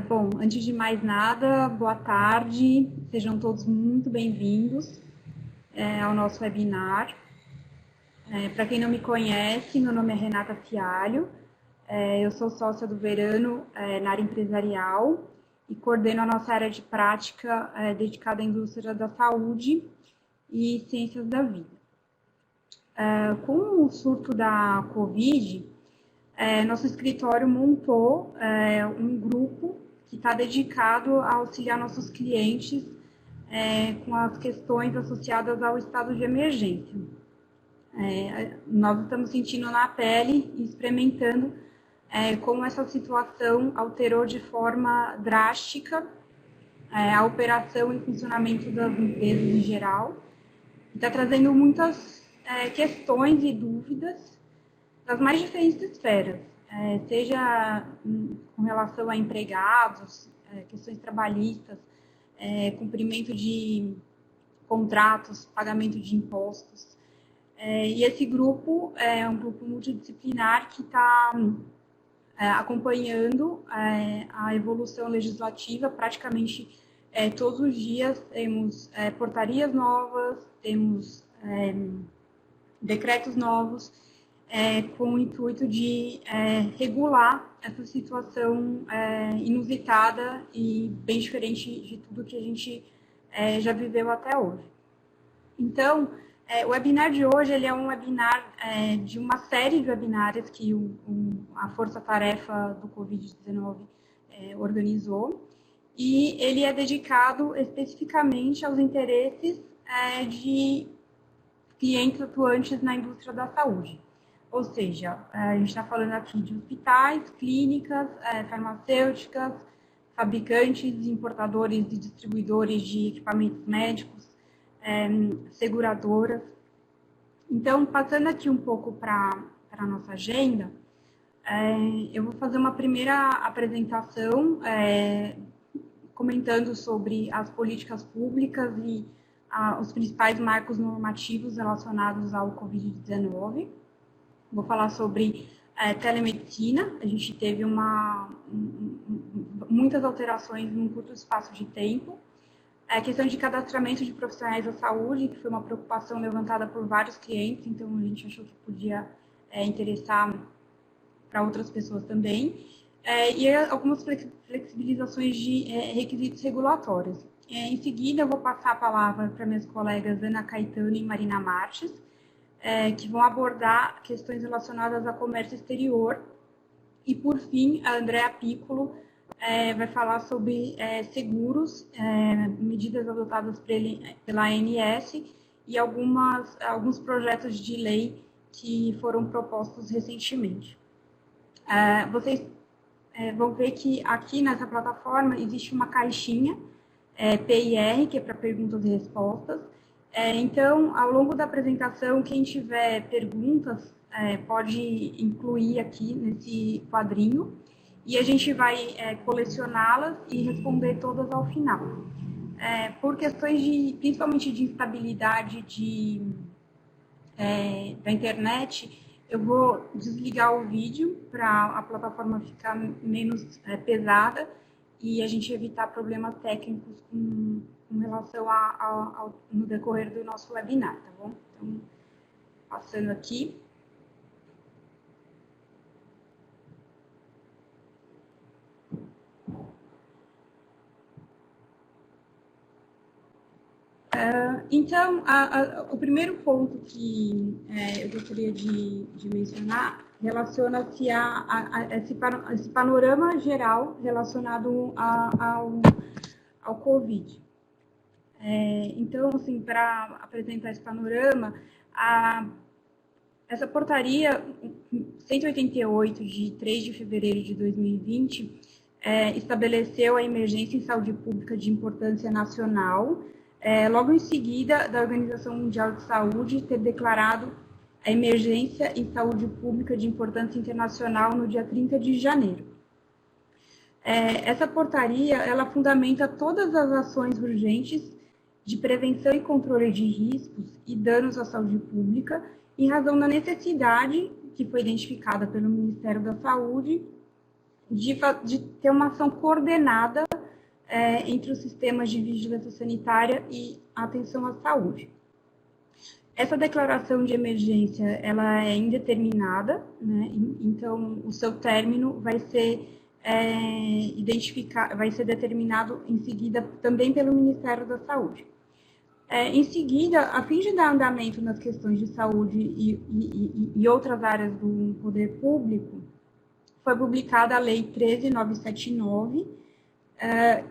Bom, antes de mais nada, boa tarde, sejam todos muito bem-vindos ao nosso webinar. Para quem não me conhece, meu nome é Renata Fialho, eu sou sócia do Verano na área empresarial e coordeno a nossa área de prática dedicada à indústria da saúde e ciências da vida. Com o surto da Covid, nosso escritório montou um grupo que está dedicado a auxiliar nossos clientes com as questões associadas ao estado de emergência. Nós estamos sentindo na pele e experimentando como essa situação alterou de forma drástica a operação e funcionamento das empresas em geral. Está trazendo muitas questões e dúvidas das mais diferentes esferas, seja com relação a empregados, questões trabalhistas, cumprimento de contratos, pagamento de impostos. E esse grupo é um grupo multidisciplinar que está acompanhando a evolução legislativa. Praticamente todos os dias temos portarias novas, temos decretos novos, com o intuito de regular essa situação inusitada e bem diferente de tudo que a gente já viveu até hoje. Então, o webinar de hoje ele é um webinar de uma série de webinários que a Força Tarefa do Covid-19 organizou, e ele é dedicado especificamente aos interesses de clientes atuantes na indústria da saúde. Ou seja, a gente está falando aqui de hospitais, clínicas, farmacêuticas, fabricantes, importadores e distribuidores de equipamentos médicos, seguradoras. Então, passando aqui um pouco para a nossa agenda, eu vou fazer uma primeira apresentação comentando sobre as políticas públicas e os principais marcos normativos relacionados ao Covid-19. Vou falar sobre telemedicina. A gente teve muitas alterações num curto espaço de tempo. A questão de cadastramento de profissionais da saúde, que foi uma preocupação levantada por vários clientes, então a gente achou que podia interessar para outras pessoas também. E algumas flexibilizações de requisitos regulatórios. Em seguida, eu vou passar a palavra para minhas colegas Ana Caetano e Marina Marques, que vão abordar questões relacionadas a comércio exterior. E, por fim, a Andrea Piccolo vai falar sobre seguros, medidas adotadas pela ANS e alguns projetos de lei que foram propostos recentemente. Vocês vão ver que aqui nessa plataforma existe uma caixinha PIR, que é para perguntas e respostas. Então, ao longo da apresentação, quem tiver perguntas pode incluir aqui nesse quadrinho e a gente vai colecioná-las e responder todas ao final. Por questões principalmente de instabilidade da internet, eu vou desligar o vídeo para a plataforma ficar menos pesada e a gente evitar problemas técnicos com relação no decorrer do nosso webinar, tá bom? Então, passando aqui. Então, o primeiro ponto que eu gostaria de mencionar relaciona-se a esse panorama geral relacionado ao Covid. Então, assim, para apresentar esse panorama, essa portaria 188 de 3 de fevereiro de 2020 estabeleceu a emergência em saúde pública de importância nacional, logo em seguida da Organização Mundial de Saúde ter declarado a emergência em saúde pública de importância internacional no dia 30 de janeiro. Essa portaria, ela fundamenta todas as ações urgentes de prevenção e controle de riscos e danos à saúde pública, em razão da necessidade que foi identificada pelo Ministério da Saúde de ter uma ação coordenada entre os sistemas de vigilância sanitária e atenção à saúde. Essa declaração de emergência, ela é indeterminada, né? Então o seu término vai ser vai ser determinado em seguida também pelo Ministério da Saúde. Em seguida, a fim de dar andamento nas questões de saúde e outras áreas do poder público, foi publicada a Lei 13.979,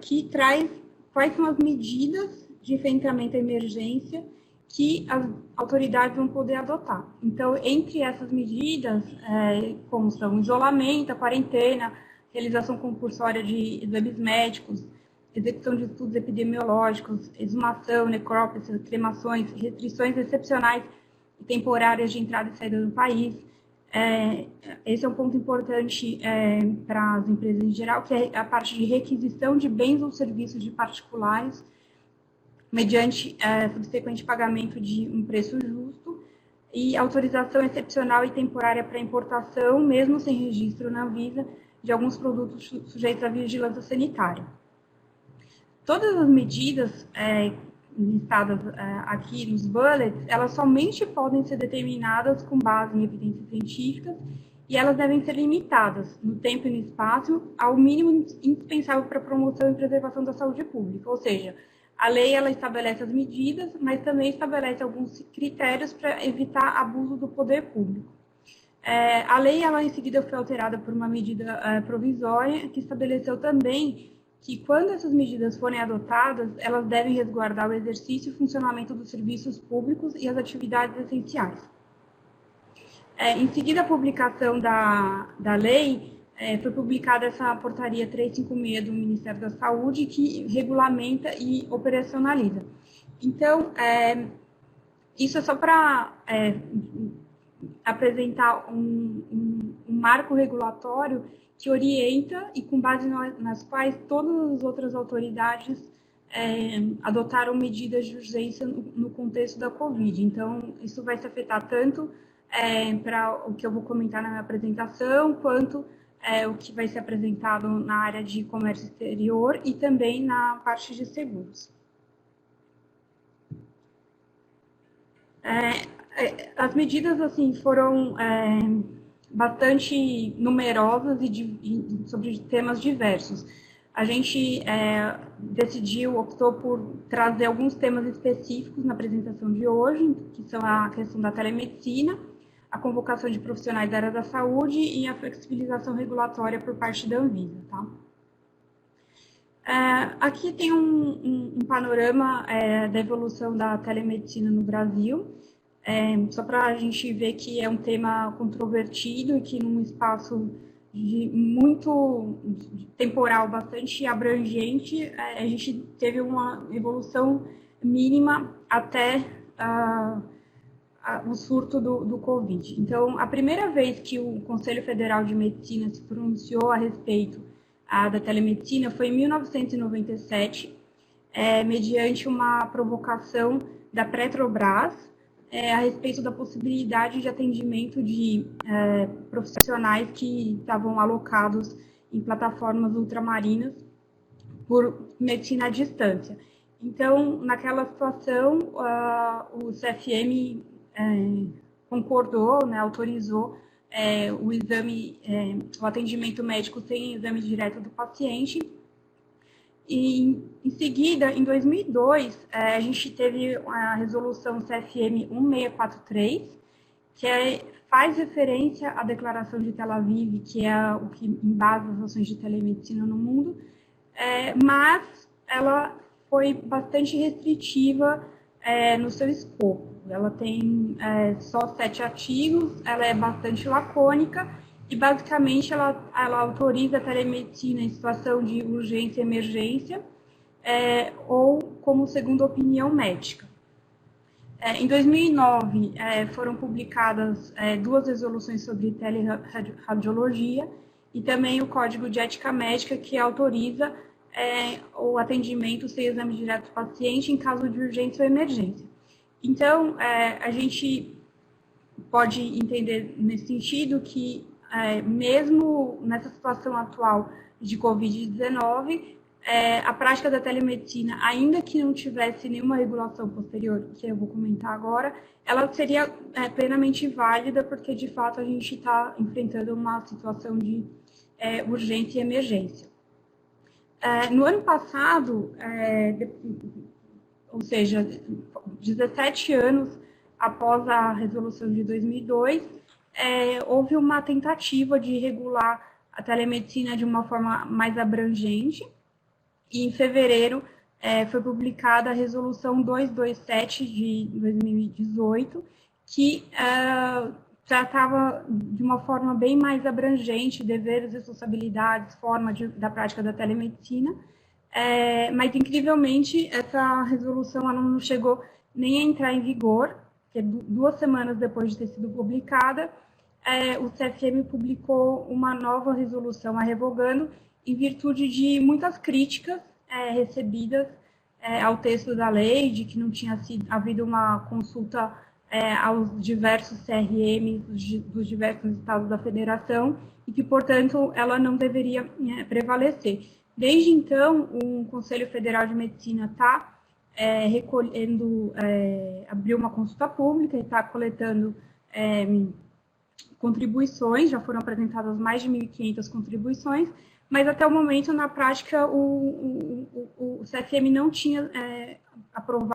que traz quais são as medidas de enfrentamento à emergência que as autoridades vão poder adotar. Então, entre essas medidas, constam isolamento, a quarentena, realização compulsória de exames médicos, execução de estudos epidemiológicos, exumação, necrópsia, cremações, restrições excepcionais e temporárias de entrada e saída do país. Esse é um ponto importante para as empresas em geral, que é a parte de requisição de bens ou serviços de particulares, mediante subsequente pagamento de um preço justo, e autorização excepcional e temporária para importação, mesmo sem registro na Anvisa, de alguns produtos sujeitos à vigilância sanitária. Todas as medidas listadas aqui nos bullets, elas somente podem ser determinadas com base em evidências científicas e elas devem ser limitadas no tempo e no espaço ao mínimo indispensável para a promoção e preservação da saúde pública. Ou seja, a lei ela estabelece as medidas, mas também estabelece alguns critérios para evitar abuso do poder público. A lei, ela em seguida foi alterada por uma medida provisória que estabeleceu também que quando essas medidas forem adotadas, elas devem resguardar o exercício e funcionamento dos serviços públicos e as atividades essenciais. Em seguida à publicação da lei, foi publicada essa portaria 356 do Ministério da Saúde, que regulamenta e operacionaliza. Então, isso é só para apresentar um marco regulatório que orienta e com base nas quais todas as outras autoridades adotaram medidas de urgência no contexto da Covid. Então, isso vai se afetar tanto para o que eu vou comentar na minha apresentação, quanto o que vai ser apresentado na área de comércio exterior e também na parte de seguros. As medidas assim foram bastante numerosas e sobre temas diversos. A gente optou por trazer alguns temas específicos na apresentação de hoje, que são a questão da telemedicina, a convocação de profissionais da área da saúde e a flexibilização regulatória por parte da Anvisa. Tá? Aqui tem um panorama da evolução da telemedicina no Brasil, só para a gente ver que é um tema controvertido e que num espaço muito temporal, bastante abrangente, a gente teve uma evolução mínima até o surto do Covid. Então, a primeira vez que o Conselho Federal de Medicina se pronunciou a respeito da telemedicina foi em 1997, mediante uma provocação da Petrobras, a respeito da possibilidade de atendimento de profissionais que estavam alocados em plataformas ultramarinas por medicina à distância. Então, naquela situação, o CFM concordou, né, autorizou o exame, o atendimento médico sem exame direto do paciente. E, em seguida, em 2002, a gente teve a resolução CFM 1643, que faz referência à declaração de Tel Aviv, que é o que embasa as ações de telemedicina no mundo, mas ela foi bastante restritiva no seu escopo. Ela tem só 7 artigos, ela é bastante lacônica e, basicamente, ela autoriza a telemedicina em situação de urgência e emergência ou como segunda opinião médica. Em 2009, foram publicadas 2 resoluções sobre teleradiologia e também o Código de Ética Médica, que autoriza o atendimento sem exame direto do paciente em caso de urgência ou emergência. Então, a gente pode entender nesse sentido que mesmo nessa situação atual de Covid-19, a prática da telemedicina, ainda que não tivesse nenhuma regulação posterior, que eu vou comentar agora, ela seria plenamente válida, porque de fato a gente está enfrentando uma situação de urgência e emergência. No ano passado, ou seja, 17 anos após a resolução de 2002, houve uma tentativa de regular a telemedicina de uma forma mais abrangente, e em fevereiro foi publicada a resolução 227 de 2018, que tratava de uma forma bem mais abrangente deveres, responsabilidades, forma da prática da telemedicina, mas incrivelmente essa resolução ela não chegou nem a entrar em vigor, porque 2 semanas depois de ter sido publicada, o CFM publicou uma nova resolução a revogando, em virtude de muitas críticas recebidas ao texto da lei, de que não tinha havido uma consulta aos diversos CRMs dos diversos estados da federação e que, portanto, ela não deveria prevalecer. Desde então, o Conselho Federal de Medicina está recolhendo, abriu uma consulta pública e está coletando contribuições, já foram apresentadas mais de 1.500 contribuições, mas até o momento, na prática, o CFM não tinha aprovado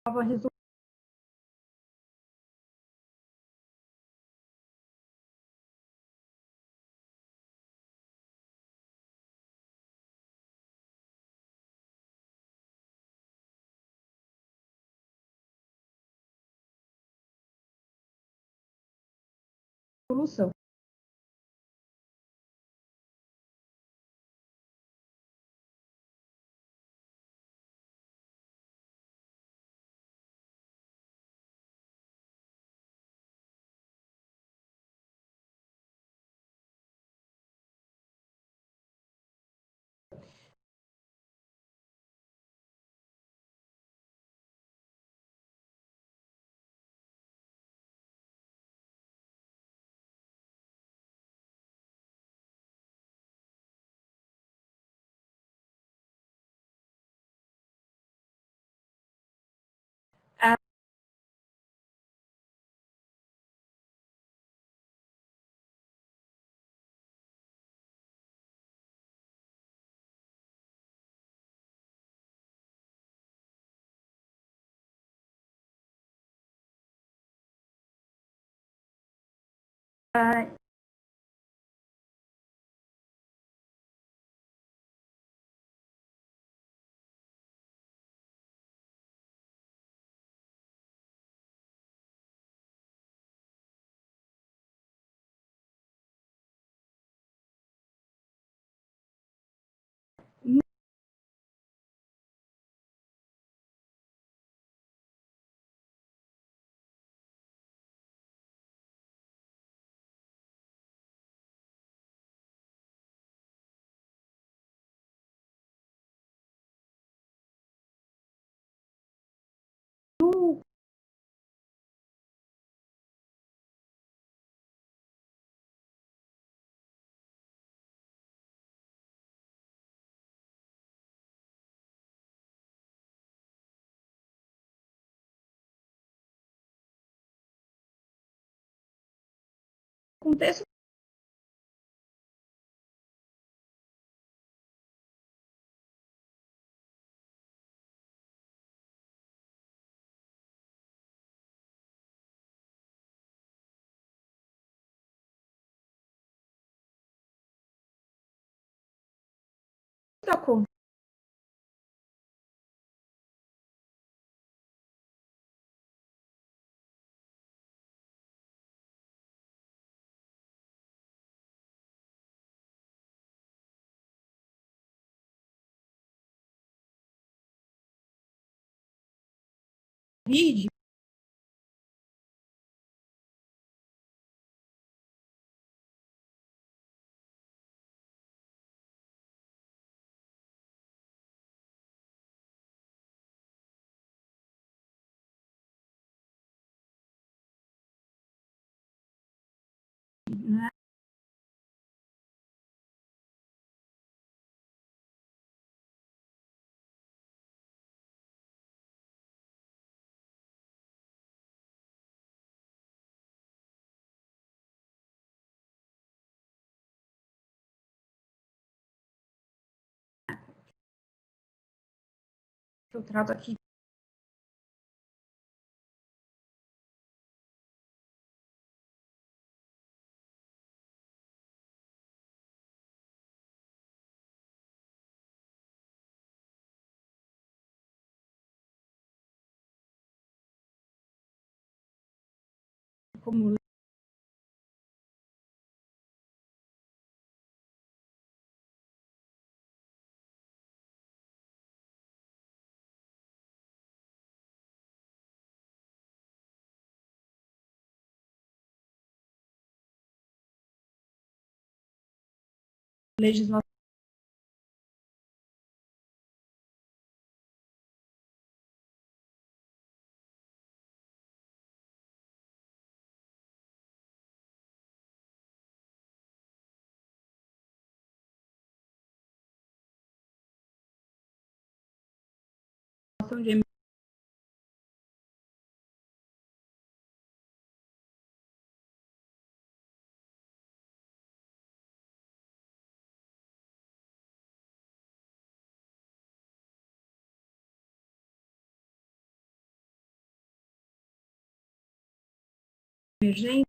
a nova resolução. No contexto da Covid, né? Que eu trato aqui como legislação de emergência,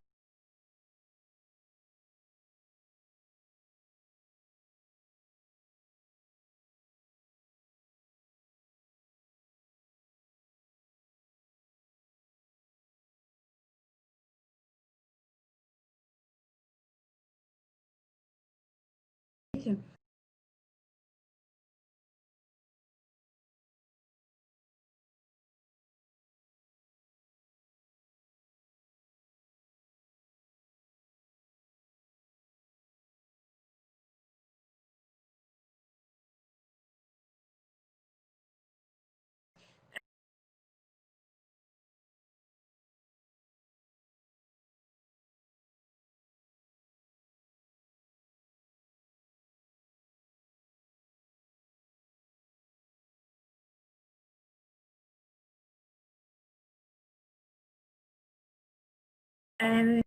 é,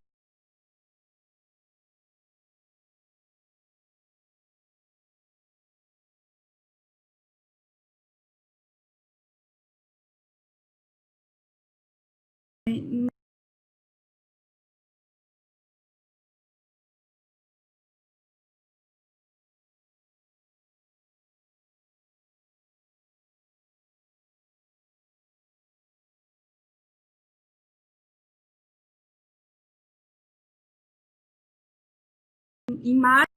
em março,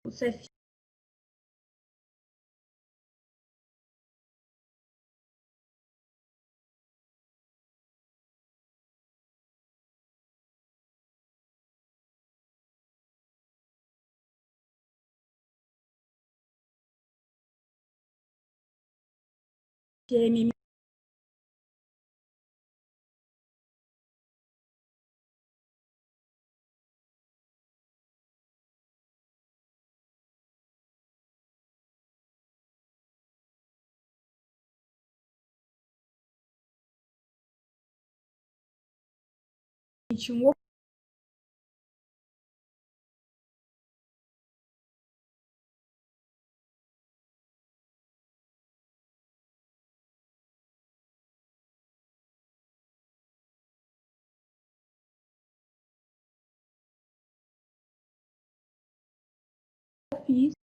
o CEF um ofício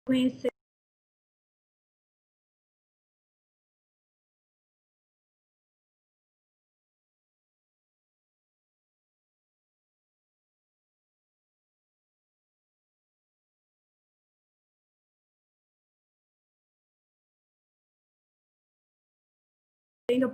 reconhecendo a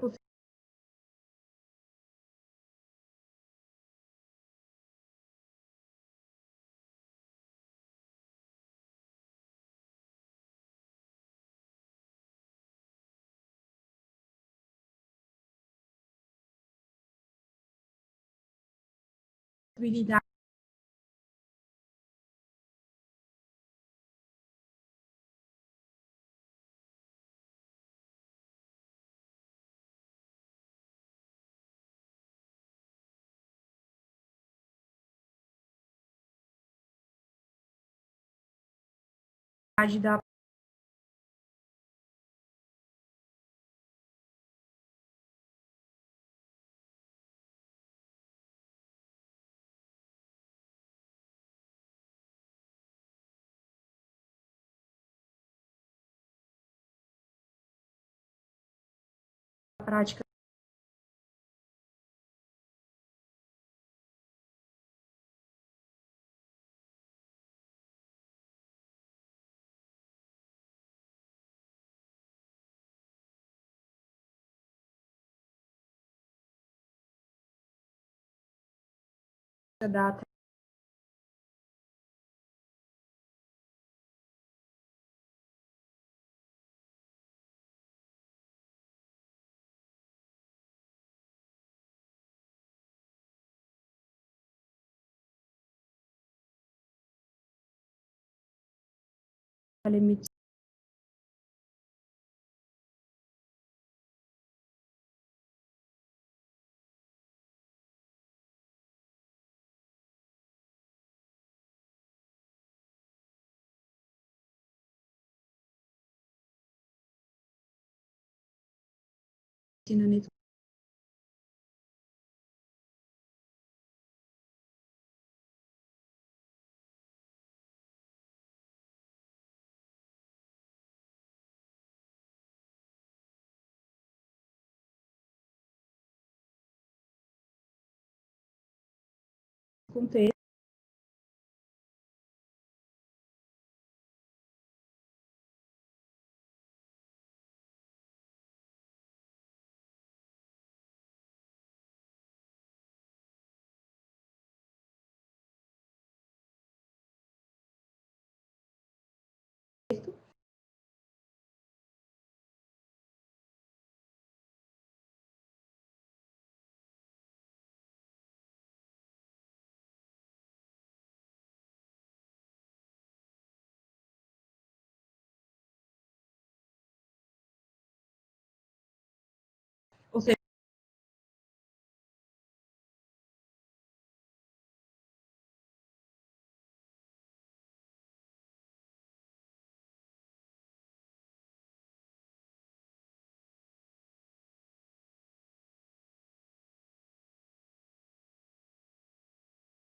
possibilidade da prática da telemedicina nesse contexto.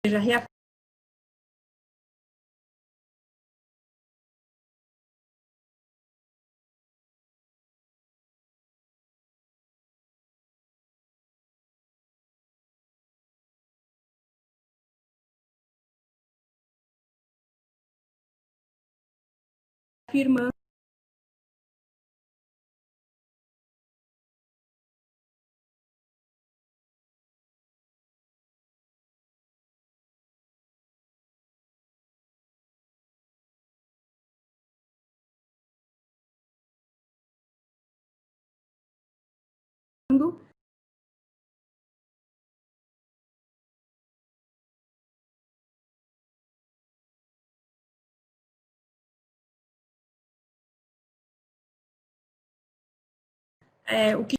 seja, reafirmando o que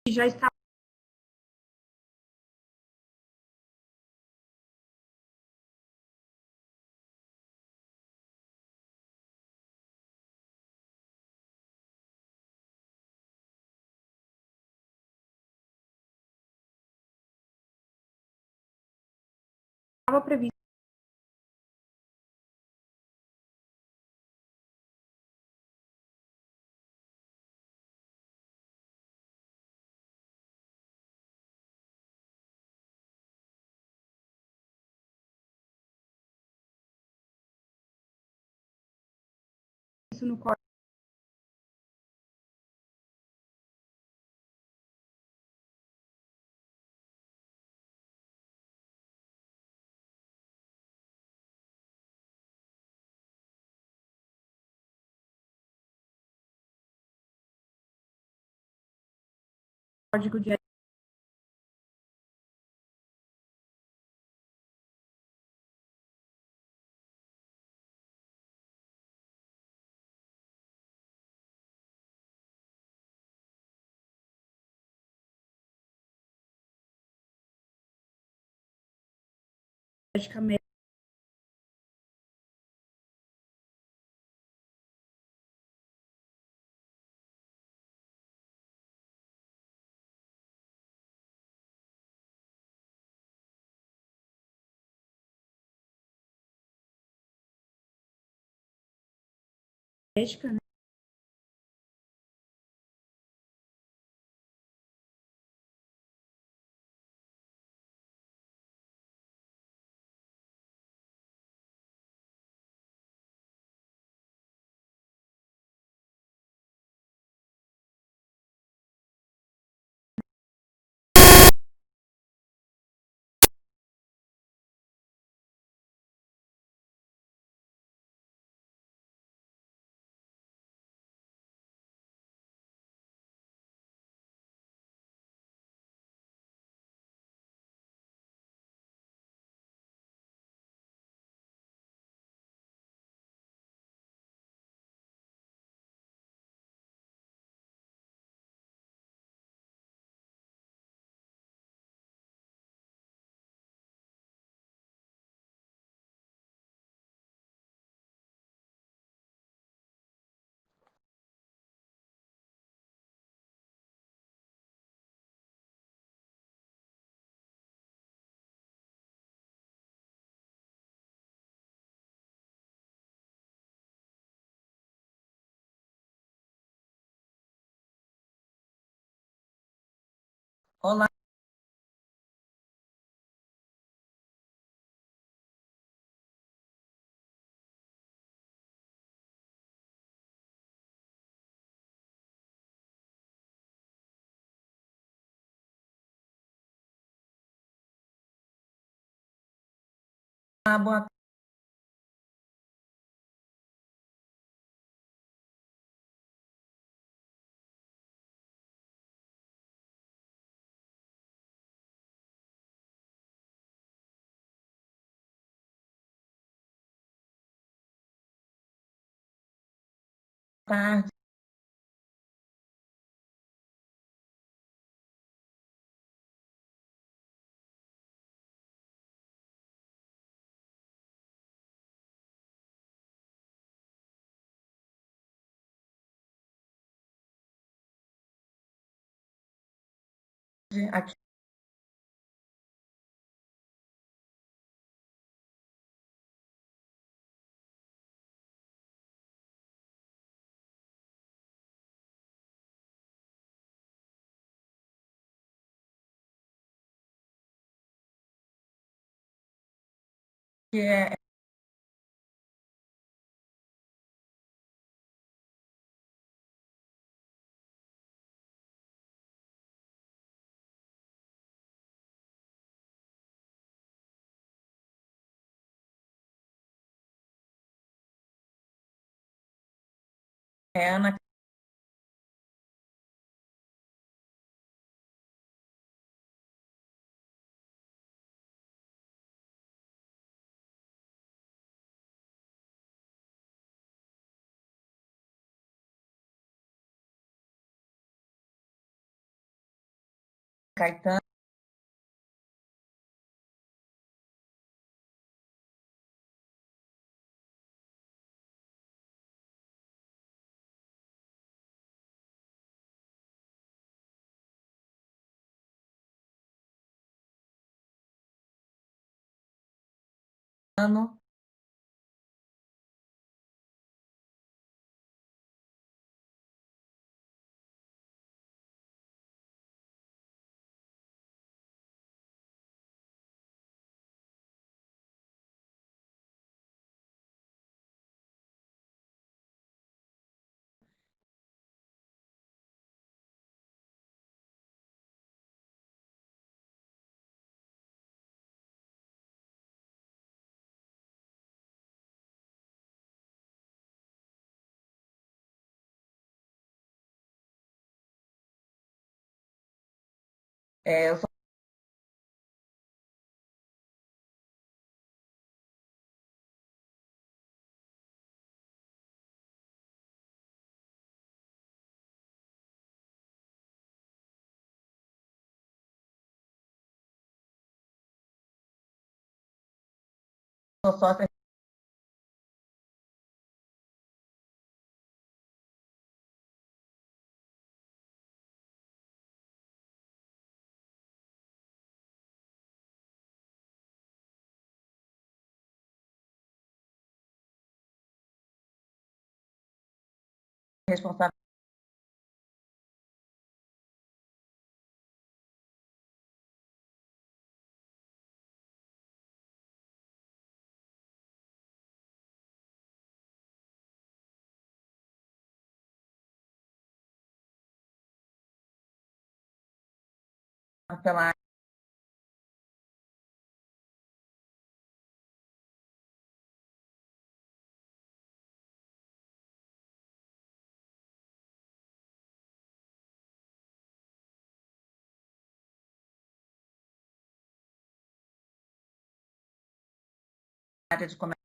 já está estava previsto isso no código de ética médica, né? Olá, boa tarde. aqui é Ana Caetano, eu sou sócia responsável pela área de comércio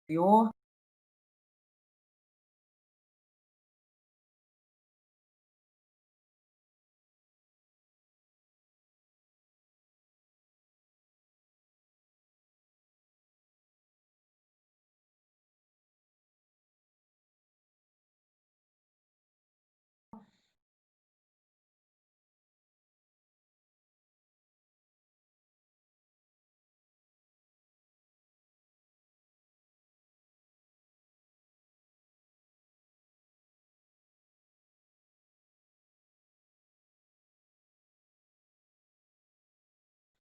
exterior.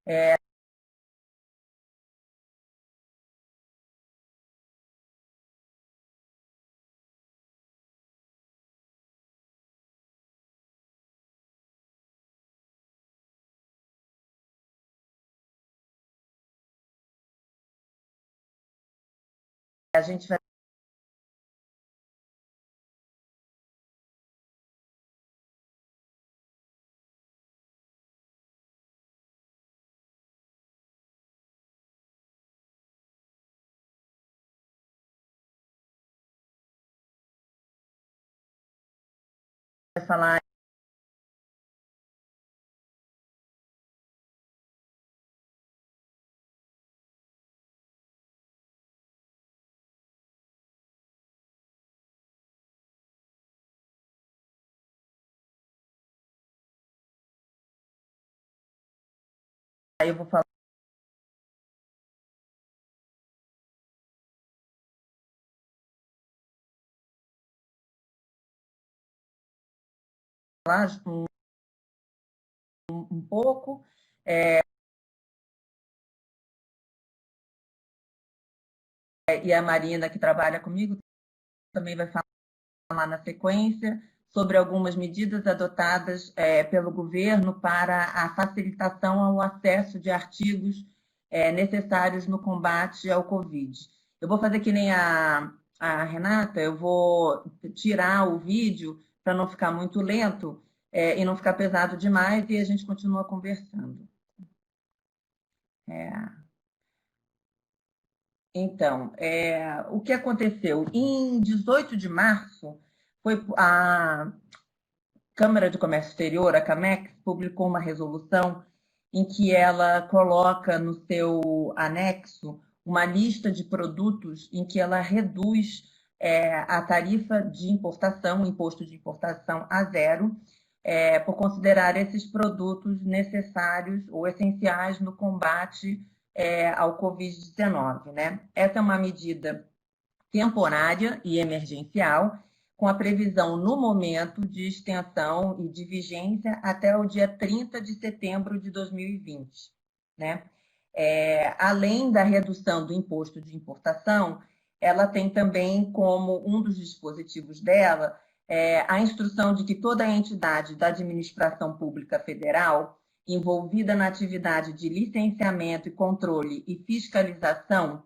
É, a gente vai falar aí eu vou falar um pouco. E a Marina, que trabalha comigo, também vai falar na sequência sobre algumas medidas adotadas pelo governo para a facilitação ao acesso de artigos necessários no combate ao Covid. Eu vou fazer que nem a Renata, eu vou tirar o vídeo para não ficar muito lento e não ficar pesado demais, e a gente continua conversando. Então, o que aconteceu? Em 18 de março, foi a Câmara de Comércio Exterior, a CAMEX, publicou uma resolução em que ela coloca no seu anexo uma lista de produtos em que ela reduz a tarifa de importação, o imposto de importação a zero, por considerar esses produtos necessários ou essenciais no combate ao Covid-19, né? Essa é uma medida temporária e emergencial, com a previsão, no momento, de extensão e de vigência até o dia 30 de setembro de 2020. Né? Além da redução do imposto de importação, ela tem também como um dos dispositivos dela a instrução de que toda entidade da administração pública federal envolvida na atividade de licenciamento e controle e fiscalização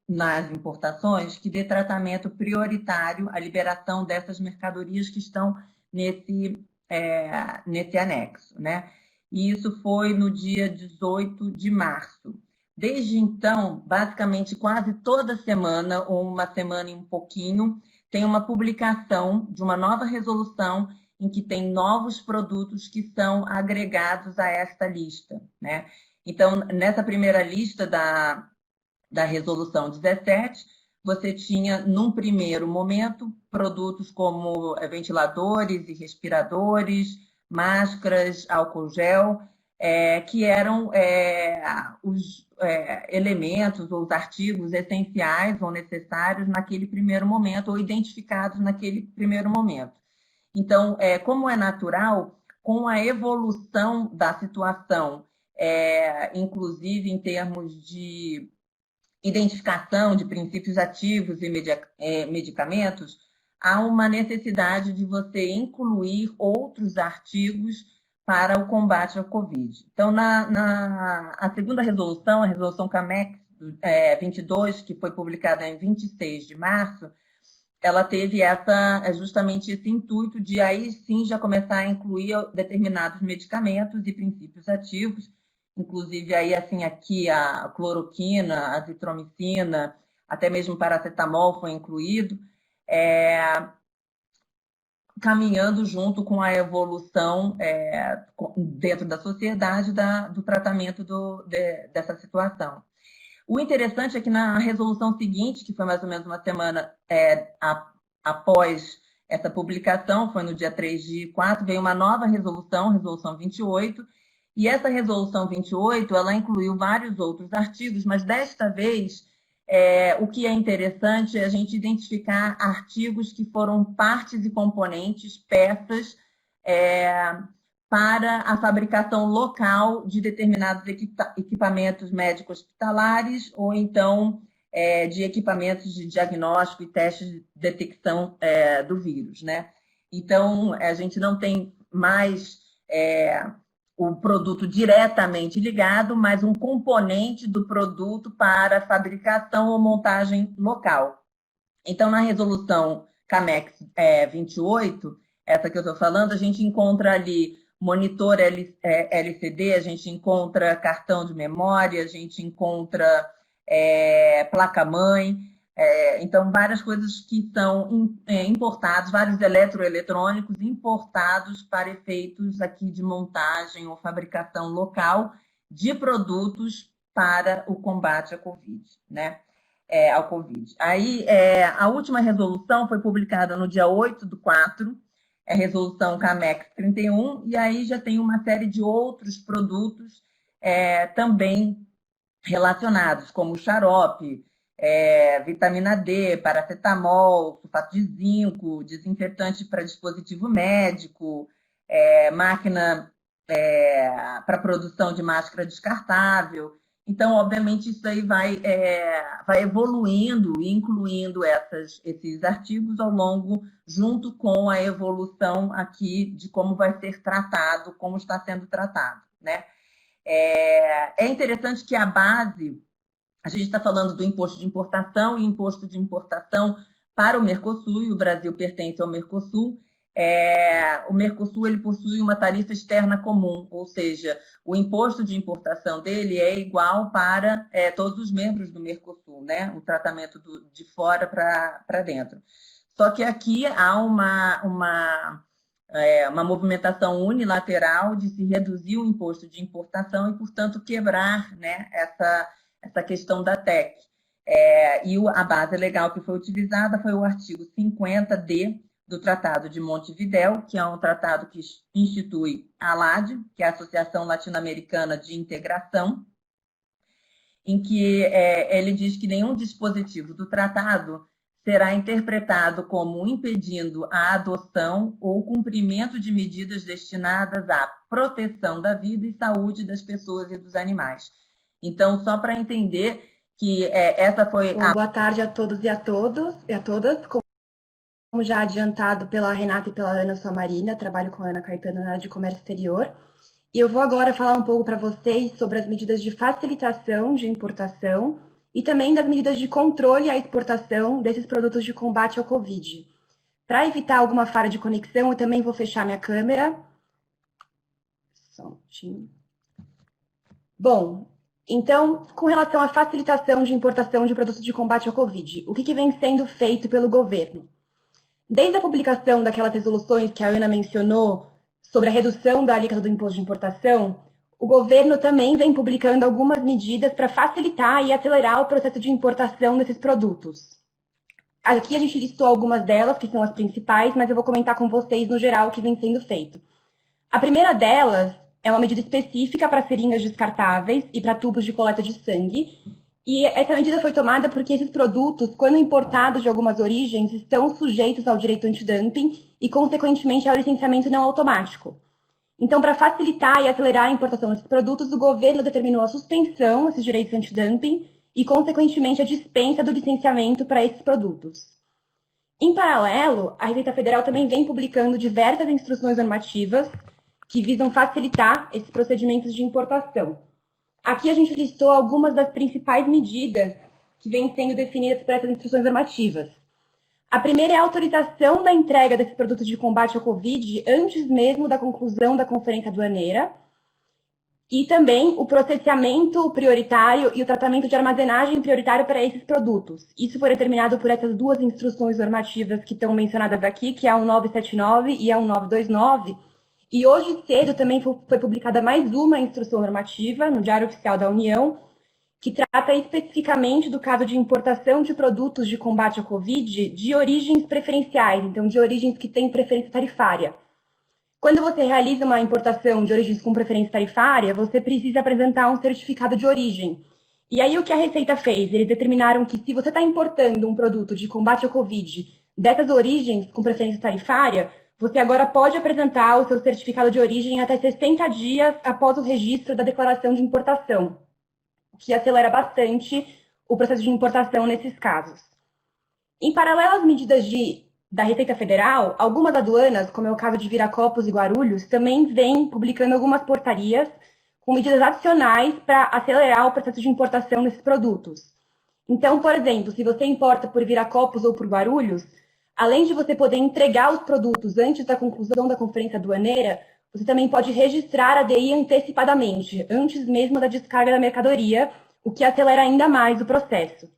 nas importações, que dê tratamento prioritário à liberação dessas mercadorias que estão nesse anexo. Né? E isso foi no dia 18 de março. Desde então, basicamente, quase toda semana, ou uma semana e um pouquinho, tem uma publicação de uma nova resolução em que tem novos produtos que são agregados a esta lista. Né? Então, nessa primeira lista da resolução 17, você tinha, num primeiro momento, produtos como ventiladores e respiradores, máscaras, álcool gel, que eram os elementos ou os artigos essenciais ou necessários naquele primeiro momento, ou identificados naquele primeiro momento. Então, como é natural, com a evolução da situação, inclusive em termos de identificação de princípios ativos e medicamentos, há uma necessidade de você incluir outros artigos para o combate ao Covid. Então, a segunda resolução, a resolução CAMEX 22, que foi publicada em 26 de março, ela teve justamente esse intuito de aí sim já começar a incluir determinados medicamentos e princípios ativos, inclusive aí assim aqui a cloroquina, a azitromicina, até mesmo paracetamol foi incluído, caminhando junto com a evolução dentro da sociedade do tratamento dessa situação. O interessante é que na resolução seguinte, que foi mais ou menos uma semana após essa publicação, foi no dia 3/4, veio uma nova resolução, resolução 28, e essa resolução 28, ela incluiu vários outros artigos, mas desta vez, o que é interessante é a gente identificar artigos que foram partes e componentes, peças, para a fabricação local de determinados equipamentos médicos hospitalares ou então de equipamentos de diagnóstico e testes de detecção do vírus. Né? Então, a gente não tem mais o produto diretamente ligado, mas um componente do produto para fabricação ou montagem local. Então, na resolução CAMEX 28, essa que eu estou falando, a gente encontra ali monitor LCD, a gente encontra cartão de memória, a gente encontra placa-mãe, então várias coisas que são importadas, vários eletroeletrônicos importados para efeitos aqui de montagem ou fabricação local de produtos para o combate à Covid, né? Ao Covid. Aí, a última resolução foi publicada no dia 8/4, a resolução CAMEX 31, e aí já tem uma série de outros produtos também relacionados, como xarope, vitamina D, paracetamol, sulfato de zinco, desinfetante para dispositivo médico, máquina para produção de máscara descartável. Então, obviamente, isso aí vai evoluindo, incluindo esses artigos ao longo, junto com a evolução aqui de como vai ser tratado, como está sendo tratado, né? É interessante que a base, a gente está falando do imposto de importação e imposto de importação para o Mercosul, e o Brasil pertence ao Mercosul. O Mercosul ele possui uma tarifa externa comum, ou seja, o imposto de importação dele é igual para todos os membros do Mercosul, né? O tratamento de fora para dentro. Só que aqui há uma movimentação unilateral de se reduzir o imposto de importação e, portanto, quebrar, né, essa questão da TEC. E a base legal que foi utilizada foi o artigo 50D do Tratado de Montevidéu, que é um tratado que institui a ALAD, que é a Associação Latino-Americana de Integração, em que ele diz que nenhum dispositivo do tratado será interpretado como impedindo a adoção ou cumprimento de medidas destinadas à proteção da vida e saúde das pessoas e dos animais. Então, só para entender que essa foi Boa tarde a todos e a todas. Como já adiantado pela Renata e pela Ana Samarina, trabalho com a Ana Caetano na área de comércio exterior. E eu vou agora falar um pouco para vocês sobre as medidas de facilitação de importação e também das medidas de controle à exportação desses produtos de combate ao Covid. Para evitar alguma falha de conexão, eu também vou fechar minha câmera. Só um minutinho. Bom, então, com relação à facilitação de importação de produtos de combate ao Covid, o que vem sendo feito pelo governo? Desde a publicação daquelas resoluções que a Ana mencionou sobre a redução da alíquota do imposto de importação, o governo também vem publicando algumas medidas para facilitar e acelerar o processo de importação desses produtos. Aqui a gente listou algumas delas, que são as principais, mas eu vou comentar com vocês no geral o que vem sendo feito. A primeira delas é uma medida específica para seringas descartáveis e para tubos de coleta de sangue. E essa medida foi tomada porque esses produtos, quando importados de algumas origens, estão sujeitos ao direito antidumping e, consequentemente, ao licenciamento não automático. Então, para facilitar e acelerar a importação desses produtos, o governo determinou a suspensão desses direitos antidumping e, consequentemente, a dispensa do licenciamento para esses produtos. Em paralelo, a Receita Federal também vem publicando diversas instruções normativas que visam facilitar esses procedimentos de importação. Aqui a gente listou algumas das principais medidas que vêm sendo definidas por essas instruções normativas. A primeira é a autorização da entrega desses produtos de combate ao Covid antes mesmo da conclusão da conferência aduaneira e também o processamento prioritário e o tratamento de armazenagem prioritário para esses produtos. Isso foi determinado por essas duas instruções normativas que estão mencionadas aqui, que é a 1979 e a 1929, e hoje cedo também foi publicada mais uma instrução normativa no Diário Oficial da União, que trata especificamente do caso de importação de produtos de combate ao Covid de origens preferenciais, então de origens que têm preferência tarifária. Quando você realiza uma importação de origens com preferência tarifária, você precisa apresentar um certificado de origem. E aí o que a Receita fez? Eles determinaram que se você está importando um produto de combate ao Covid dessas origens com preferência tarifária, você agora pode apresentar o seu certificado de origem até 60 dias após o registro da declaração de importação, que acelera bastante o processo de importação nesses casos. Em paralelo às medidas de da Receita Federal, algumas aduanas, como é o caso de Viracopos e Guarulhos, também vêm publicando algumas portarias com medidas adicionais para acelerar o processo de importação desses produtos. Então, por exemplo, se você importa por Viracopos ou por Guarulhos, além de você poder entregar os produtos antes da conclusão da conferência aduaneira, você também pode registrar a DI antecipadamente, antes mesmo da descarga da mercadoria, o que acelera ainda mais o processo.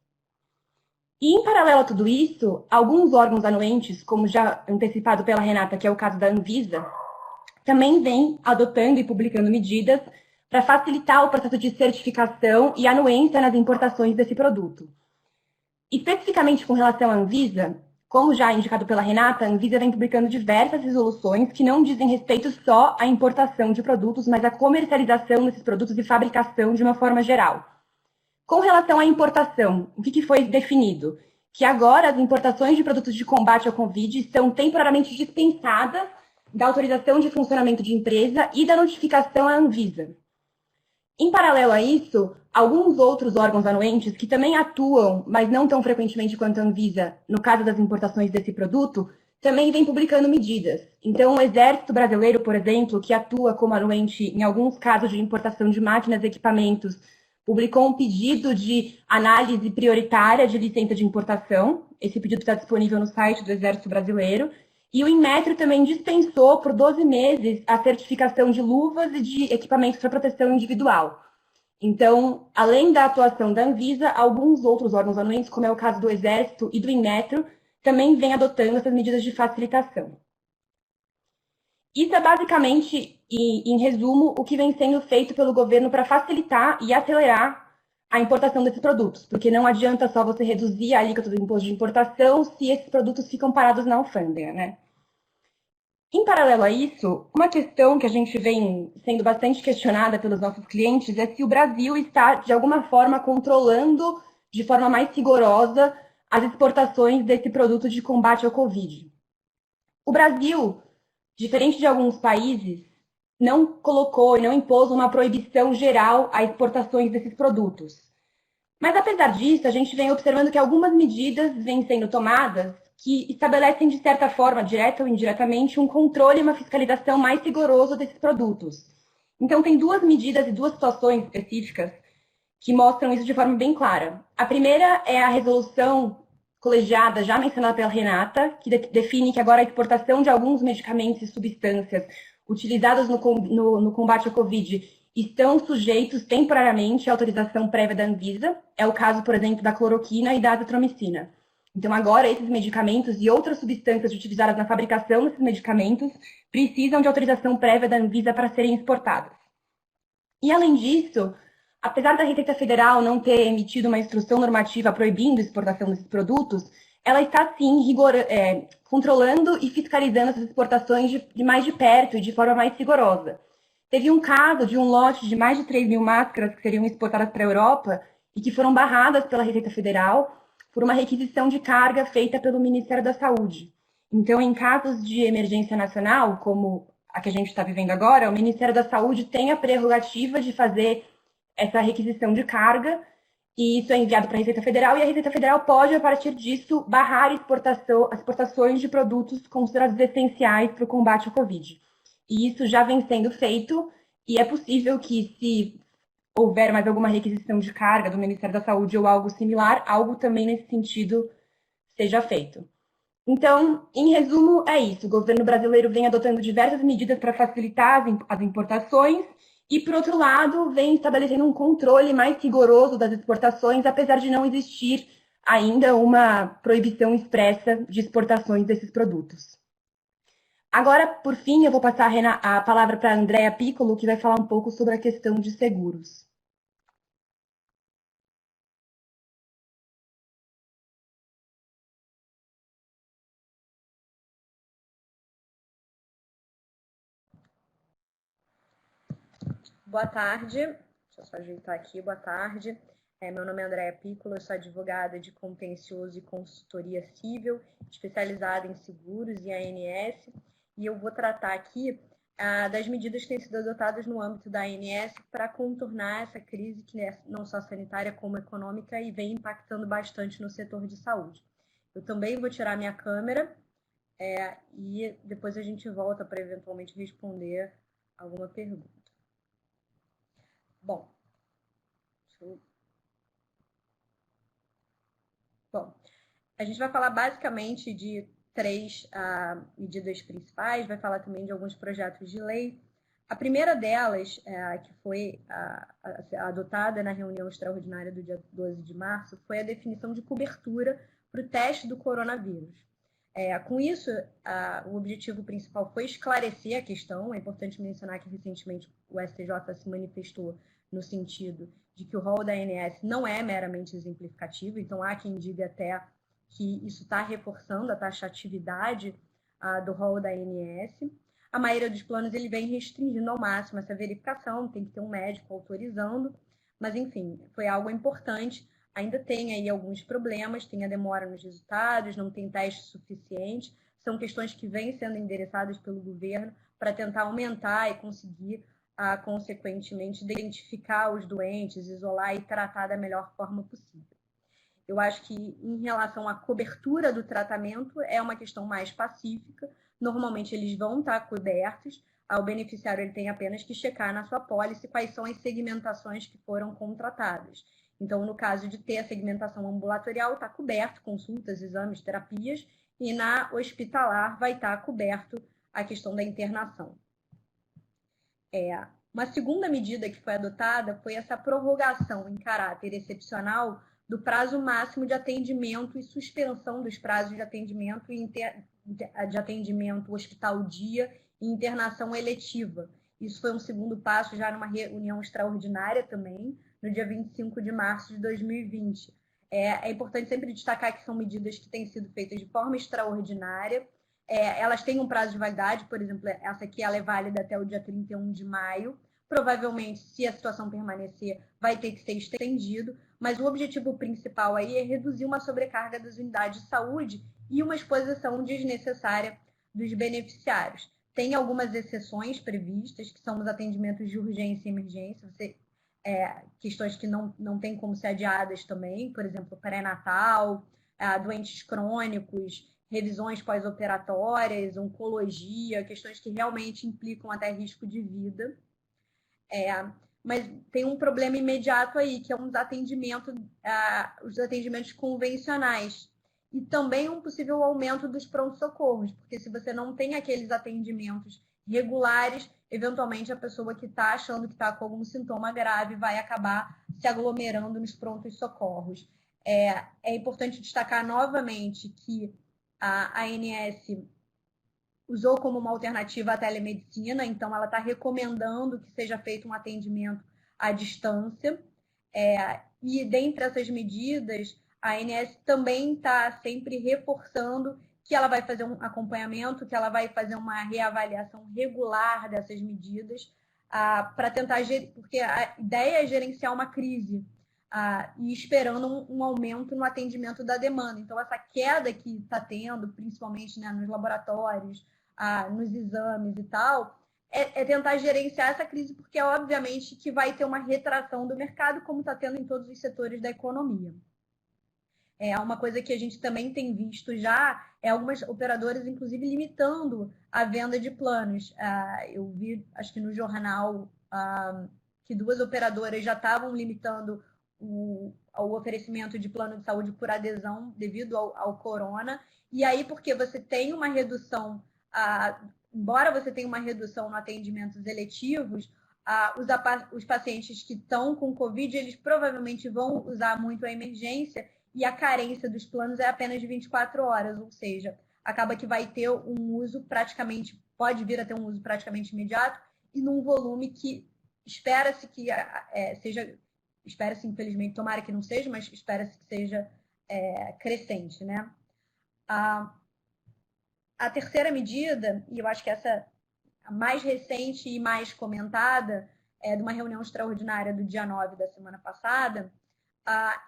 E, em paralelo a tudo isso, alguns órgãos anuentes, como já antecipado pela Renata, que é o caso da Anvisa, também vêm adotando e publicando medidas para facilitar o processo de certificação e anuência nas importações desse produto. Especificamente com relação à Anvisa, como já indicado pela Renata, a Anvisa vem publicando diversas resoluções que não dizem respeito só à importação de produtos, mas à comercialização desses produtos e fabricação de uma forma geral. Com relação à importação, o que foi definido? Que agora as importações de produtos de combate ao Covid estão temporariamente dispensadas da autorização de funcionamento de empresa e da notificação à Anvisa. Em paralelo a isso, alguns outros órgãos anuentes que também atuam, mas não tão frequentemente quanto a Anvisa, no caso das importações desse produto, também vêm publicando medidas. Então, o Exército Brasileiro, por exemplo, que atua como anuente em alguns casos de importação de máquinas e equipamentos, publicou um pedido de análise prioritária de licença de importação. Esse pedido está disponível no site do Exército Brasileiro. E o Inmetro também dispensou por 12 meses a certificação de luvas e de equipamentos para proteção individual. Então, além da atuação da Anvisa, alguns outros órgãos anuentes, como é o caso do Exército e do Inmetro, também vêm adotando essas medidas de facilitação. Isso é basicamente, em resumo, o que vem sendo feito pelo governo para facilitar e acelerar a importação desses produtos, porque não adianta só você reduzir a alíquota do imposto de importação se esses produtos ficam parados na alfândega, né? Em paralelo a isso, uma questão que a gente vem sendo bastante questionada pelos nossos clientes é se o Brasil está, de alguma forma, controlando de forma mais rigorosa as exportações desse produto de combate ao Covid. O Brasil, diferente de alguns países, não colocou e não impôs uma proibição geral a exportações desses produtos. Mas, apesar disso, a gente vem observando que algumas medidas vêm sendo tomadas que estabelecem, de certa forma, direta ou indiretamente, um controle e uma fiscalização mais rigoroso desses produtos. Então, tem duas medidas e duas situações específicas que mostram isso de forma bem clara. A primeira é a resolução colegiada, já mencionada pela Renata, que define que agora a exportação de alguns medicamentos e substâncias utilizados no combate ao Covid estão sujeitos temporariamente à autorização prévia da Anvisa. É o caso, por exemplo, da cloroquina e da azitromicina. Então, agora, esses medicamentos e outras substâncias utilizadas na fabricação desses medicamentos precisam de autorização prévia da Anvisa para serem exportadas. E, além disso, apesar da Receita Federal não ter emitido uma instrução normativa proibindo a exportação desses produtos, ela está, sim, controlando e fiscalizando essas exportações de mais de perto e de forma mais rigorosa. Teve um caso de um lote de mais de 3 mil máscaras que seriam exportadas para a Europa e que foram barradas pela Receita Federal por uma requisição de carga feita pelo Ministério da Saúde. Então, em casos de emergência nacional, como a que a gente está vivendo agora, o Ministério da Saúde tem a prerrogativa de fazer essa requisição de carga, e isso é enviado para a Receita Federal, e a Receita Federal pode, a partir disso, barrar exportações de produtos considerados essenciais para o combate ao Covid. E isso já vem sendo feito, e é possível que, se houver mais alguma requisição de carga do Ministério da Saúde ou algo similar, algo também nesse sentido seja feito. Então, em resumo, é isso. O governo brasileiro vem adotando diversas medidas para facilitar as importações e, por outro lado, vem estabelecendo um controle mais rigoroso das exportações, apesar de não existir ainda uma proibição expressa de exportações desses produtos. Agora, por fim, eu vou passar a palavra para a Andrea Piccolo, que vai falar um pouco sobre a questão de seguros. Boa tarde, deixa eu só ajeitar aqui, boa tarde. Meu nome é Andrea Piccolo, eu sou advogada de contencioso e consultoria civil, especializada em seguros e ANS, e eu vou tratar aqui das medidas que têm sido adotadas no âmbito da ANS para contornar essa crise que é não só sanitária como econômica e vem impactando bastante no setor de saúde. Eu também vou tirar minha câmera e depois a gente volta para eventualmente responder alguma pergunta. Bom, a gente vai falar basicamente de 3 medidas principais, vai falar também de alguns projetos de lei. A primeira delas, que foi adotada na reunião extraordinária do dia 12 de março, foi a definição de cobertura para o teste do coronavírus. Com isso, o objetivo principal foi esclarecer a questão. É importante mencionar que recentemente o STJ se manifestou no sentido de que o rol da ANS não é meramente exemplificativo, então há quem diga até que isso está reforçando a taxatividade do rol da ANS. A maioria dos planos ele vem restringindo ao máximo essa verificação, tem que ter um médico autorizando, mas enfim, foi algo importante. Ainda tem aí alguns problemas, tem a demora nos resultados, não tem teste suficiente, são questões que vêm sendo endereçadas pelo governo para tentar aumentar e conseguir, consequentemente, identificar os doentes, isolar e tratar da melhor forma possível. Eu acho que, em relação à cobertura do tratamento, é uma questão mais pacífica. Normalmente, eles vão estar cobertos. O beneficiário ele tem apenas que checar na sua pólice quais são as segmentações que foram contratadas. Então, no caso de ter a segmentação ambulatorial, está coberto, consultas, exames, terapias, e na hospitalar vai estar coberto a questão da internação. Uma segunda medida que foi adotada foi essa prorrogação em caráter excepcional do prazo máximo de atendimento e suspensão dos prazos de atendimento hospital-dia e internação eletiva. Isso foi um segundo passo já numa reunião extraordinária também, no dia 25 de março de 2020. É importante sempre destacar que são medidas que têm sido feitas de forma extraordinária. Elas têm um prazo de validade, por exemplo, essa aqui ela é válida até o dia 31 de maio. Provavelmente, se a situação permanecer, vai ter que ser estendido, mas o objetivo principal aí é reduzir uma sobrecarga das unidades de saúde e uma exposição desnecessária dos beneficiários. Tem algumas exceções previstas, que são os atendimentos de urgência e emergência, questões que não têm como ser adiadas também, por exemplo, pré-natal, doentes crônicos, revisões pós-operatórias, oncologia, questões que realmente implicam até risco de vida. Mas tem um problema imediato aí, que é os atendimentos convencionais. E também um possível aumento dos pronto-socorros, porque se você não tem aqueles atendimentos regulares, eventualmente a pessoa que está achando que está com algum sintoma grave vai acabar se aglomerando nos prontos-socorros. É importante destacar novamente que a ANS usou como uma alternativa a telemedicina, então ela está recomendando que seja feito um atendimento à distância. E dentre essas medidas, a ANS também está sempre reforçando que ela vai fazer um acompanhamento, que ela vai fazer uma reavaliação regular dessas medidas, para tentar, porque a ideia é gerenciar uma crise, e esperando um aumento no atendimento da demanda. Então, essa queda que está tendo, principalmente, né, nos laboratórios, nos exames e tal, é tentar gerenciar essa crise, porque obviamente que vai ter uma retração do mercado, como está tendo em todos os setores da economia. Uma coisa que a gente também tem visto já é algumas operadoras, inclusive, limitando a venda de planos. Eu vi, acho que no jornal, que 2 operadoras já estavam limitando o oferecimento de plano de saúde por adesão devido ao corona. E aí, porque você tem uma redução, embora você tenha uma redução no atendimentos eletivos, os pacientes que estão com Covid, eles provavelmente vão usar muito a emergência, e a carência dos planos é apenas de 24 horas, ou seja, acaba que vai ter um uso praticamente, pode vir a ter um uso praticamente imediato, e num volume que espera-se que seja, espera-se, infelizmente, tomara que não seja, mas espera-se que seja crescente, né? A terceira medida, e eu acho que essa a mais recente e mais comentada, é de uma reunião extraordinária do dia 9 da semana passada,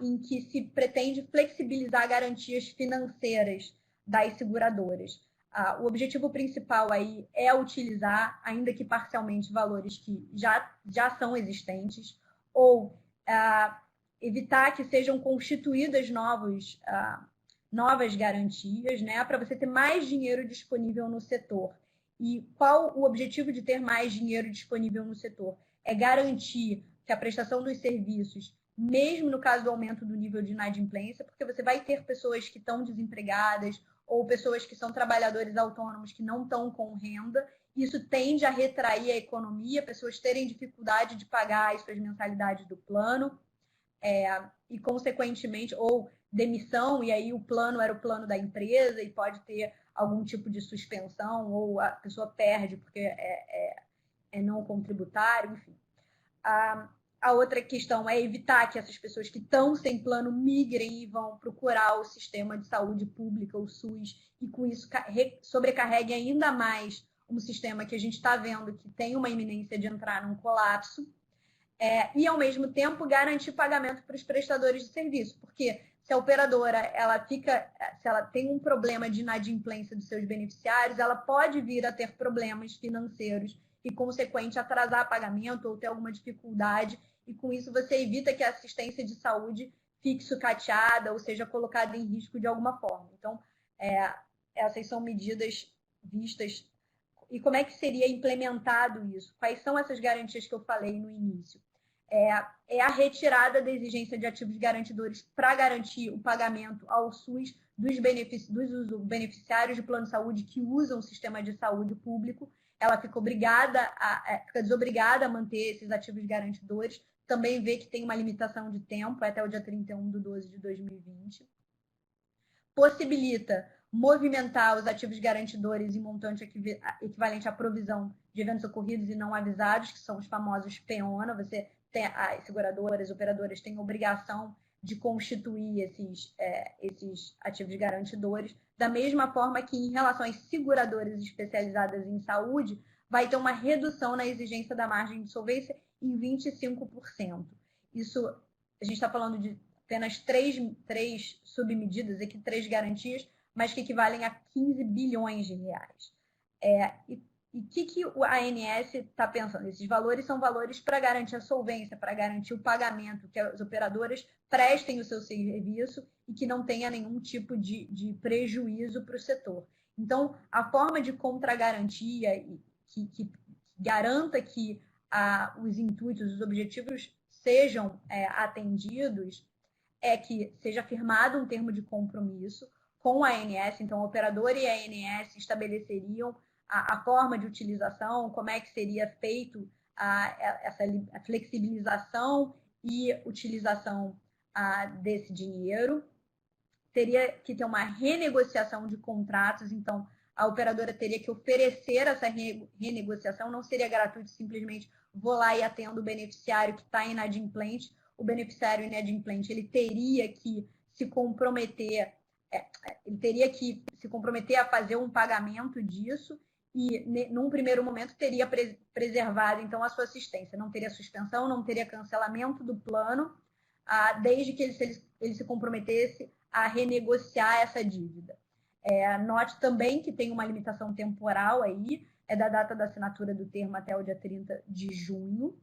em que se pretende flexibilizar garantias financeiras das seguradoras. O objetivo principal aí é utilizar, ainda que parcialmente, valores que já são existentes, ou evitar que sejam constituídas novas garantias, né, para você ter mais dinheiro disponível no setor. E qual o objetivo de ter mais dinheiro disponível no setor? É garantir que a prestação dos serviços, mesmo no caso do aumento do nível de inadimplência, porque você vai ter pessoas que estão desempregadas ou pessoas que são trabalhadores autônomos que não estão com renda, isso tende a retrair a economia, pessoas terem dificuldade de pagar as suas mensalidades do plano, e consequentemente, ou demissão, e aí o plano era o plano da empresa e pode ter algum tipo de suspensão, ou a pessoa perde porque é não contributário, enfim. A outra questão é evitar que essas pessoas que estão sem plano migrem e vão procurar o sistema de saúde pública, o SUS, e com isso sobrecarreguem ainda mais um sistema que a gente está vendo que tem uma iminência de entrar num colapso, e, ao mesmo tempo, garantir pagamento para os prestadores de serviço, porque se a operadora se ela tem um problema de inadimplência dos seus beneficiários, ela pode vir a ter problemas financeiros e, consequente, atrasar pagamento ou ter alguma dificuldade, e com isso você evita que a assistência de saúde fique sucateada ou seja colocada em risco de alguma forma. Então, essas são medidas vistas. E como é que seria implementado isso? Quais são essas garantias que eu falei no início? É a retirada da exigência de ativos garantidores para garantir o pagamento ao SUS dos beneficiários de plano de saúde que usam o sistema de saúde público. Ela fica desobrigada a manter esses ativos garantidores. Também vê que tem uma limitação de tempo, até o dia 31/12/2020. Possibilita movimentar os ativos garantidores em montante equivalente à provisão de eventos ocorridos e não avisados, que são os famosos PEONA. As seguradoras, as operadoras têm obrigação de constituir esses ativos garantidores, da mesma forma que, em relação às seguradoras especializadas em saúde, vai ter uma redução na exigência da margem de solvência em 25%. Isso, a gente está falando de apenas três submedidas, aqui 3 garantias, mas que equivalem a 15 bilhões de reais. E o que a ANS está pensando? Esses valores são valores para garantir a solvência, para garantir o pagamento, que as operadoras prestem o seu serviço e que não tenha nenhum tipo de prejuízo para o setor. Então, a forma de contragarantia que garanta que os intuitos, os objetivos sejam atendidos, é que seja firmado um termo de compromisso com a ANS, então a operadora e a ANS estabeleceriam a forma de utilização, como é que seria feito essa flexibilização e utilização desse dinheiro. Teria que ter uma renegociação de contratos, então a operadora teria que oferecer essa renegociação, não seria gratuito, simplesmente vou lá e atendo o beneficiário que está inadimplente. O beneficiário inadimplente ele teria que se comprometer a fazer um pagamento disso e, num primeiro momento, teria preservado, então, a sua assistência. Não teria suspensão, não teria cancelamento do plano, desde que ele se comprometesse a renegociar essa dívida. Note também que tem uma limitação temporal aí, da data da assinatura do termo até o dia 30 de junho.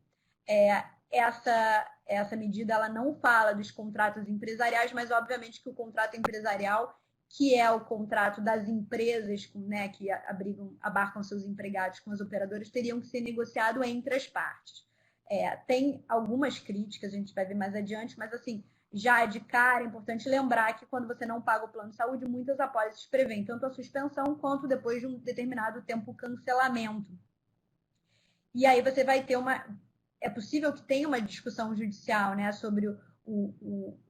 Essa medida ela não fala dos contratos empresariais, mas obviamente que o contrato empresarial, que é o contrato das empresas, né, que abarcam seus empregados com as operadoras, teriam que ser negociado entre as partes. Tem algumas críticas, a gente vai ver mais adiante, mas assim, já de cara é importante lembrar que quando você não paga o plano de saúde, muitas apólices prevêem tanto a suspensão quanto depois de um determinado tempo o cancelamento. E aí você vai ter é possível que tenha uma discussão judicial, né, sobre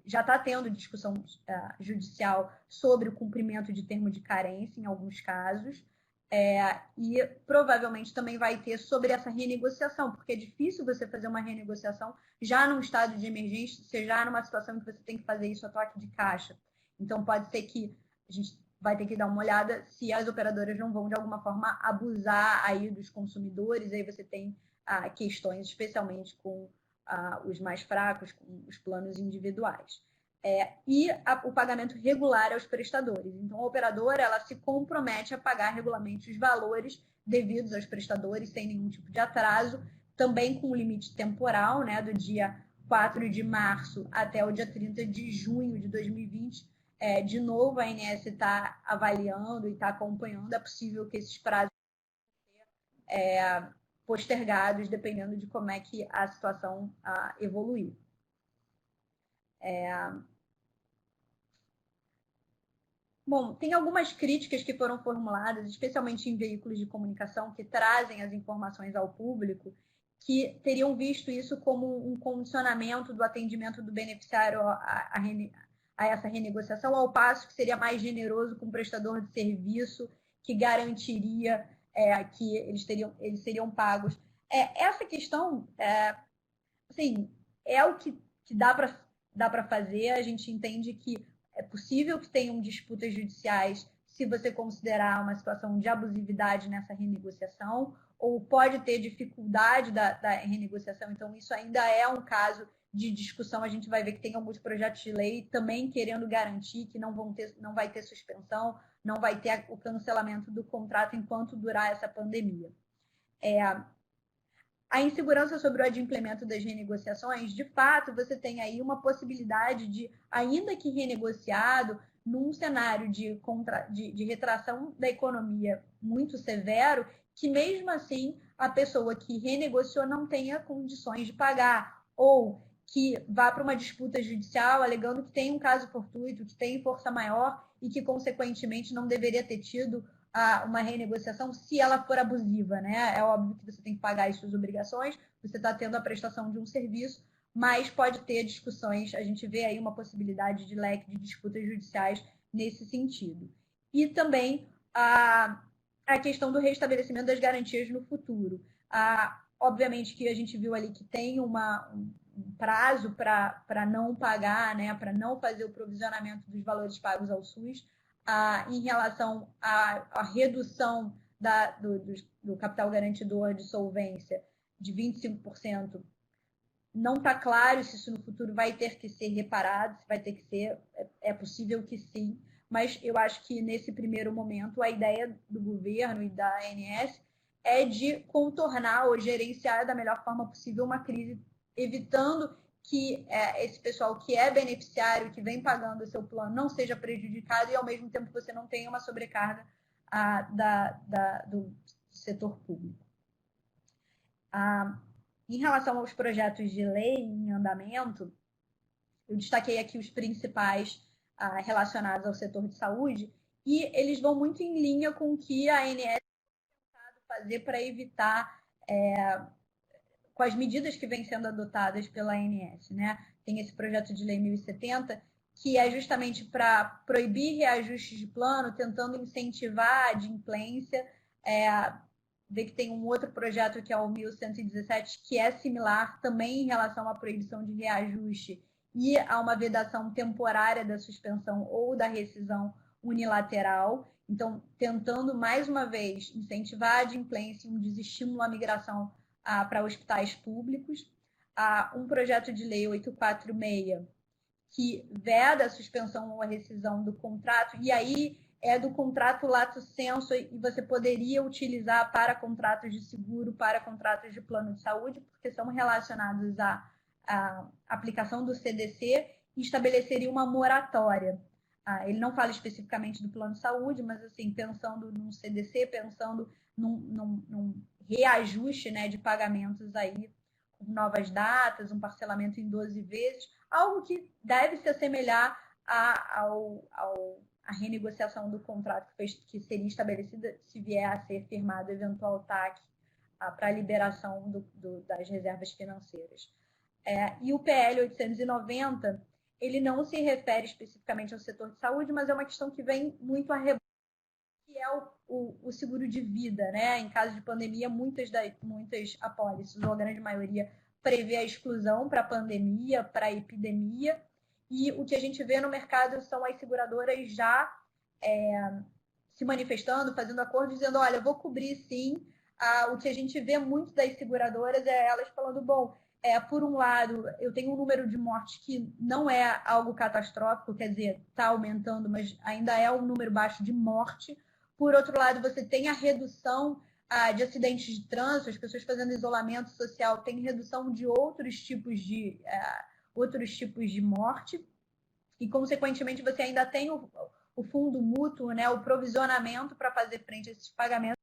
já está tendo discussão judicial sobre o cumprimento de termo de carência em alguns casos, e provavelmente também vai ter sobre essa renegociação, porque é difícil você fazer uma renegociação já num estado de emergência, já numa situação em que você tem que fazer isso a toque de caixa. Então pode ser que a gente vai ter que dar uma olhada se as operadoras não vão de alguma forma abusar aí dos consumidores, aí você tem questões especialmente com os mais fracos, com os planos individuais. E o pagamento regular aos prestadores. Então, a operadora ela se compromete a pagar regularmente os valores devidos aos prestadores, sem nenhum tipo de atraso, também com um limite temporal, né, do dia 4 de março até o dia 30 de junho de 2020, de novo, a ANS está avaliando e está acompanhando. É possível que esses prazos sejam postergados, dependendo de como é que a situação evoluir. Bom, tem algumas críticas que foram formuladas, especialmente em veículos de comunicação que trazem as informações ao público, que teriam visto isso como um condicionamento do atendimento do beneficiário a essa renegociação, ao passo que seria mais generoso com o prestador de serviço, que garantiria que eles seriam pagos. Essa questão, assim, é o que dá para fazer. A gente entende que é possível que tenham disputas judiciais se você considerar uma situação de abusividade nessa renegociação, ou pode ter dificuldade da renegociação. Então, isso ainda é um caso de discussão. A gente vai ver que tem alguns projetos de lei também querendo garantir que não vai ter suspensão, não vai ter o cancelamento do contrato enquanto durar essa pandemia. A insegurança sobre o adimplemento das renegociações, de fato, você tem aí uma possibilidade de, ainda que renegociado, num cenário de retração da economia muito severo, que mesmo assim a pessoa que renegociou não tenha condições de pagar, ou que vá para uma disputa judicial alegando que tem um caso fortuito, que tem força maior e que, consequentemente, não deveria ter tido uma renegociação se ela for abusiva, né? É óbvio que você tem que pagar as suas obrigações, você está tendo a prestação de um serviço, mas pode ter discussões, a gente vê aí uma possibilidade de leque de disputas judiciais nesse sentido. E também a questão do restabelecimento das garantias no futuro. Obviamente que a gente viu ali que tem um prazo para não pagar, né, para não fazer o provisionamento dos valores pagos ao SUS, em relação à redução do capital garantidor de solvência de 25%, não está claro se isso no futuro vai ter que ser reparado, se vai ter que ser, é possível que sim, mas eu acho que nesse primeiro momento a ideia do governo e da ANS é de contornar ou gerenciar da melhor forma possível uma crise, evitando que esse pessoal que é beneficiário, que vem pagando o seu plano, não seja prejudicado e, ao mesmo tempo, você não tenha uma sobrecarga do setor público. Em relação aos projetos de lei em andamento, eu destaquei aqui os principais relacionados ao setor de saúde, e eles vão muito em linha com o que a ANS tem tentado fazer para evitar com as medidas que vêm sendo adotadas pela ANS, né? Tem esse projeto de lei 1070, que é justamente para proibir reajustes de plano, tentando incentivar a adimplência. Vê que tem um outro projeto, que é o 1117, que é similar também em relação à proibição de reajuste e a uma vedação temporária da suspensão ou da rescisão unilateral. Então, tentando, mais uma vez, incentivar a adimplência e um desestímulo à migração para hospitais públicos. Um projeto de lei 846, que veda a suspensão ou a rescisão do contrato, e aí é do contrato lato sensu, e você poderia utilizar para contratos de seguro, para contratos de plano de saúde, porque são relacionados à aplicação do CDC, e estabeleceria uma moratória. Ele não fala especificamente do plano de saúde, mas assim, pensando no CDC, pensando num reajuste, né, de pagamentos aí, com novas datas, um parcelamento em 12 vezes, algo que deve se assemelhar à renegociação do contrato que seria estabelecida se vier a ser firmado eventual TAC para a liberação das reservas financeiras. E o PL 890, ele não se refere especificamente ao setor de saúde, mas é uma questão que vem muito a rebote, que é o seguro de vida, né? Em caso de pandemia, muitas apólices, ou a grande maioria, prevê a exclusão para a pandemia, para a epidemia, e o que a gente vê no mercado são as seguradoras já se manifestando, fazendo acordo, dizendo, olha, eu vou cobrir sim. O que a gente vê muito das seguradoras é elas falando, bom, por um lado, eu tenho um número de mortes que não é algo catastrófico, quer dizer, está aumentando, mas ainda é um número baixo de morte. Por outro lado, você tem a redução de acidentes de trânsito, as pessoas fazendo isolamento social, tem redução de outros tipos de morte. e, consequentemente, você ainda tem o fundo mútuo, né, o provisionamento para fazer frente a esses pagamentos,